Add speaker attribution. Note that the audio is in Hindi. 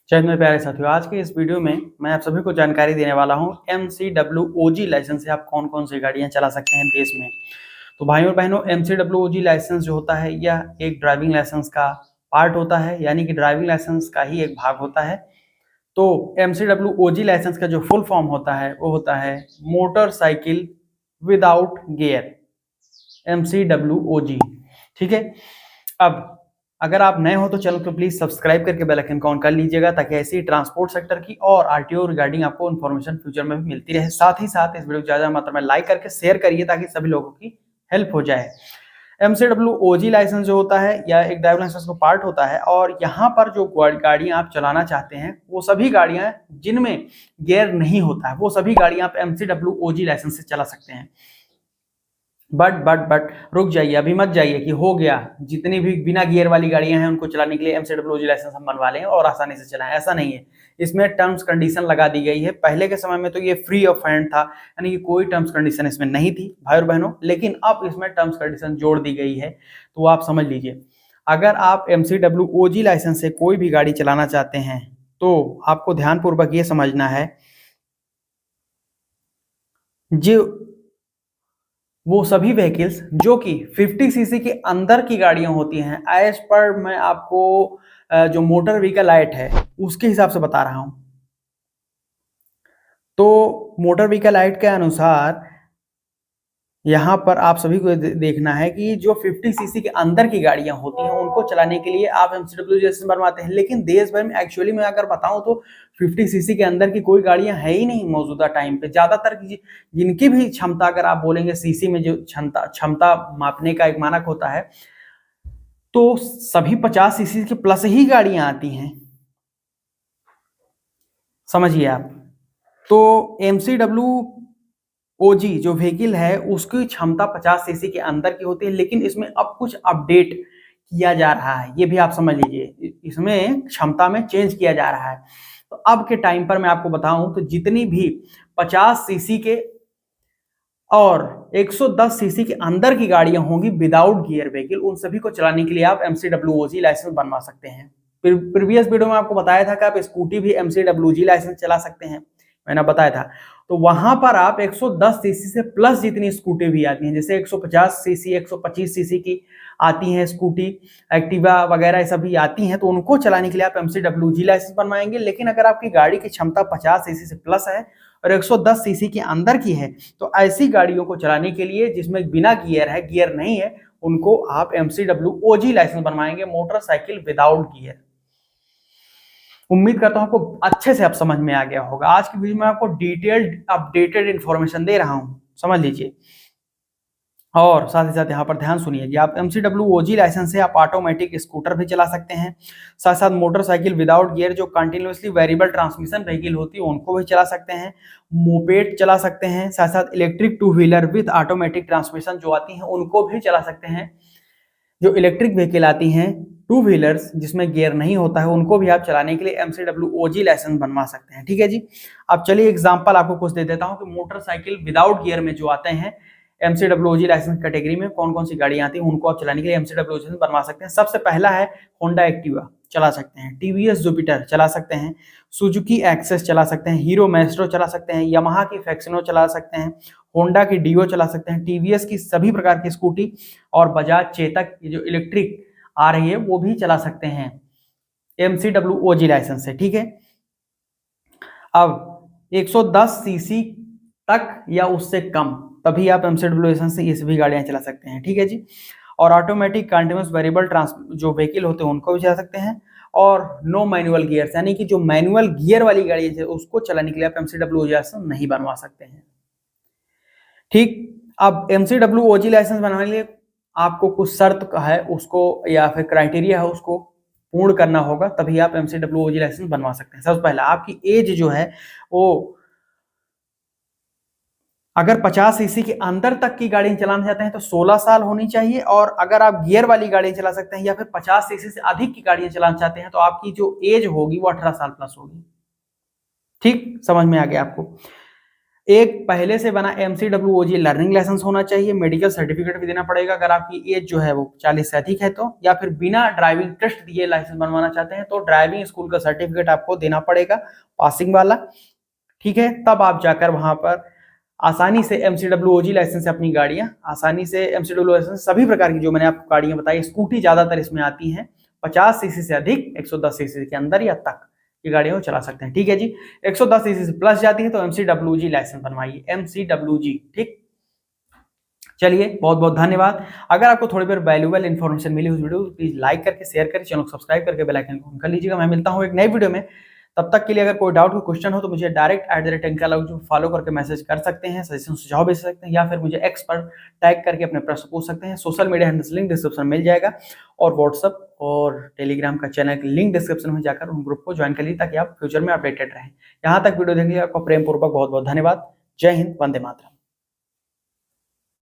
Speaker 1: जय हिंद मेरे प्यारे साथियों। आज के इस वीडियो में मैं आप सभी को जानकारी देने वाला हूं MCWOG लाइसेंस से आप कौन कौन सी गाड़ियां चला सकते हैं देश में। तो भाइयों और बहनों, MCWOG लाइसेंस जो होता है यह एक ड्राइविंग लाइसेंस का पार्ट होता है, यानी कि ड्राइविंग लाइसेंस का ही एक भाग होता है। तो MCWOG लाइसेंस का जो फुल फॉर्म होता है वो होता है मोटरसाइकिल विदाउट गियर, MCWOG। ठीक है। अब अगर आप नए हो तो चैनल को प्लीज सब्सक्राइब करके बेल आइकन ऑन कर लीजिएगा, ताकि ऐसी ट्रांसपोर्ट सेक्टर की और आरटीओ रिगार्डिंग आपको इन्फॉर्मेशन फ्यूचर में भी मिलती रहे। साथ ही साथ इस वीडियो को ज्यादा मात्रा में लाइक करके शेयर करिए ताकि सभी लोगों की हेल्प हो जाए। MCWOG लाइसेंस जो होता है यह एक ड्राइविंग लाइसेंस का पार्ट होता है, और यहाँ पर जो गाड़ियां आप चलाना चाहते हैं वो सभी गाड़ियां जिनमें गियर नहीं होता है वो सभी गाड़ियां आप MCWOG लाइसेंस से चला सकते हैं। बट रुक जाइए, अभी मत जाइए कि हो गया, जितनी भी बिना गियर वाली गाड़ियां हैं उनको चलाने के लिए MCWOG लाइसेंस हम बनवा लें और आसानी से चलाएं। ऐसा नहीं है, इसमें टर्म्स कंडीशन लगा दी गई है। पहले के समय में तो ये फ्री ऑफ हैंड था, यानी कि कोई टर्म्स कंडीशन इसमें नहीं थी भाई और बहनों, लेकिन अब इसमें टर्म्स कंडीशन जोड़ दी गई है। तो आप समझ लीजिए, अगर आप MCWOG लाइसेंस से कोई भी गाड़ी चलाना चाहते हैं तो आपको ध्यानपूर्वक ये समझना है, जो वो सभी व्हीकल्स जो कि 50 सीसी के अंदर की गाड़ियां होती हैं, एज पर मैं आपको जो मोटर व्हीकल एक्ट है उसके हिसाब से बता रहा हूं। तो मोटर व्हीकल एक्ट के अनुसार यहाँ पर आप सभी को देखना है कि जो 50 सीसी के अंदर की गाड़ियां होती हैं उनको चलाने के लिए आप MCWOG लाइसेंस बनवाते हैं। लेकिन देश भर में एक्चुअली मैं अगर बताऊं तो 50 सीसी के अंदर की कोई गाड़ियां है ही नहीं मौजूदा टाइम पे। ज्यादातर जिनकी भी क्षमता, अगर आप बोलेंगे सीसी में जो क्षमता मापने का एक मानक होता है, तो सभी 50 सीसी के प्लस ही गाड़ियां आती हैं, समझिए आप। तो MCWOG जो व्हीकल है उसकी क्षमता 50 सीसी के अंदर की होती है, लेकिन इसमें अब कुछ अपडेट किया जा रहा है, ये भी आप समझ लीजिए, इसमें क्षमता में चेंज किया जा रहा है। तो अब के टाइम पर मैं आपको बताऊं तो जितनी भी 50 सीसी के और 110 सीसी के अंदर की गाड़ियां होंगी विदाउट गियर व्हीकल, उन सभी को चलाने के लिए आप MCWOG लाइसेंस बनवा सकते हैं। प्रीवियस वीडियो में आपको बताया था कि आप स्कूटी भी MCWOG लाइसेंस चला सकते हैं, मैंने बताया था। तो वहां पर आप 110 सीसी से प्लस जितनी स्कूटी भी आती हैं, जैसे 150 सीसी 125 सीसी की आती हैं स्कूटी, एक्टिवा वगैरह सभी आती हैं, तो उनको चलाने के लिए आप MCWOG लाइसेंस बनवाएंगे। लेकिन अगर आपकी गाड़ी की क्षमता 50 सीसी से प्लस है और 110 सीसी के अंदर की है, तो ऐसी गाड़ियों को चलाने के लिए जिसमें बिना गियर है, गियर नहीं है, उनको आप MCWOG लाइसेंस बनवाएंगे, मोटरसाइकिल विदाउट गियर। उम्मीद करता हूं आपको अच्छे से अब समझ में आ गया होगा। आज की वीडियो में आपको डिटेल्ड अपडेटेड इंफॉर्मेशन दे रहा हूं, समझ लीजिए। और साथ ही साथ यहाँ पर ध्यान सुनिए कि आप MCWOG लाइसेंस से आप ऑटोमेटिक स्कूटर भी चला सकते हैं, साथ साथ मोटरसाइकिल विदाउट गियर जो कंटिन्यूअसली वेरिएबल ट्रांसमिशन व्हीकल होती है उनको भी चला सकते हैं, मोपेड चला सकते हैं, साथ साथ electric two wheeler with automatic transmission जो आती हैं उनको भी चला सकते हैं। जो इलेक्ट्रिक व्हीकल आती हैं टू व्हीलर्स जिसमें गियर नहीं होता है उनको भी आप चलाने के लिए MCWOG लाइसेंस बनवा सकते हैं। ठीक है जी। अब चलिए एग्जांपल आपको कुछ दे देता हूं कि मोटरसाइकिल विदाउट गियर में जो आते हैं MCWOG लाइसेंस कैटेगरी में कौन कौन सी गाड़ियां आती हैं उनको आप चलाने के लिए MCWOG लाइसेंस बनवा सकते हैं। सबसे पहला है होंडा एक्टिवा चला सकते हैं, TVS जुपिटर चला सकते हैं, सुजुकी एक्सेस चला सकते हैं, हीरो मैस्ट्रो चला सकते हैं, यामाहा की फैक्सिनो चला सकते हैं, होंडा की डियो चला सकते हैं, TVS की सभी प्रकार की स्कूटी और बजाज चेतक जो इलेक्ट्रिक आ रही है वो भी चला सकते हैं MCWOG लाइसेंस से। ठीक है। अब 110 सीसी तक या उससे कम तभी आप MCWOG लाइसेंस से ये सभी गाड़ियां चला सकते हैं। ठीक है जी। और ऑटोमेटिक कंटिन्यूअस वेरिएबल जो व्हीकल होते हैं उनको भी चला सकते हैं, और नो मैनुअल गियर्स यानी कि जो मैनुअल गियर वाली गाड़ी है उसको चलाने के लिए आप MCWOG लाइसेंस नहीं बनवा सकते हैं। ठीक। अब MCWOG लाइसेंस बनाने के लिए आपको कुछ शर्त है उसको या फिर क्राइटेरिया है उसको पूर्ण करना होगा, तभी आप MCWOG लाइसेंस बनवा सकते हैं। सबसे पहला आपकी एज जो है वो अगर 50 सीसी के अंदर तक की गाड़ी चलाना चाहते हैं तो 16 साल होनी चाहिए, और अगर आप गियर वाली गाड़ी चला सकते हैं या फिर 50 सीसी से अधिक की गाड़ियां चलाना चाहते हैं तो आपकी जो एज होगी वो 18 साल प्लस होगी। ठीक, समझ में आ गया आपको। एक पहले से बना MCWOG लर्निंग लाइसेंस होना चाहिए, मेडिकल सर्टिफिकेट भी देना पड़ेगा अगर आपकी एज जो है वो 40 से अधिक है तो, या फिर बिना ड्राइविंग टेस्ट दिए लाइसेंस बनवाना चाहते हैं तो ड्राइविंग स्कूल का सर्टिफिकेट आपको देना पड़ेगा पासिंग वाला, ठीक है। तब आप जाकर वहां पर आसानी से MCWOG लाइसेंस से अपनी गाड़ियां आसानी से MCW लाइसेंस सभी प्रकार की जो मैंने आपको गाड़ियां बताई, स्कूटी ज्यादातर इसमें आती हैं 50 सीसी से अधिक 110 सीसी के अंदर या तक ये गाड़ियां वो चला सकते हैं, ठीक है जी। 110 सीसी से प्लस जाती है तो MCWG लाइसेंस बनवाइए, MCWG, ठीक। चलिए बहुत बहुत धन्यवाद। अगर आपको थोड़ी देर वैल्यूएबल इन्फॉर्मेशन मिली उस वीडियो को प्लीज लाइक करके शेयर करके चैनल को सब्सक्राइब करके बेल आइकन को ऑन कर लीजिएगा। मैं मिलता हूं एक नई वीडियो में, तब तक के लिए अगर कोई डाउट कोई क्वेश्चन हो तो मुझे डायरेक्ट @अंकिता फॉलो करके मैसेज कर सकते हैं, सजेशन सुझाव भेज सकते हैं, या फिर मुझे एक्स पर टैग करके अपने प्रश्न पूछ सकते हैं। Social media handles link description में मिल जाएगा और व्हाट्सएप और टेलीग्राम का चैनल की लिंक डिस्क्रिप्शन में जाकर उन ग्रुप को ज्वाइन कर लीजिए ताकि आप फ्यूचर में अपडेटेड रहें। यहाँ तक वीडियो देखने के लिए आपको प्रेम पूर्वक बहुत बहुत धन्यवाद। जय हिंद, वंदे मातरम।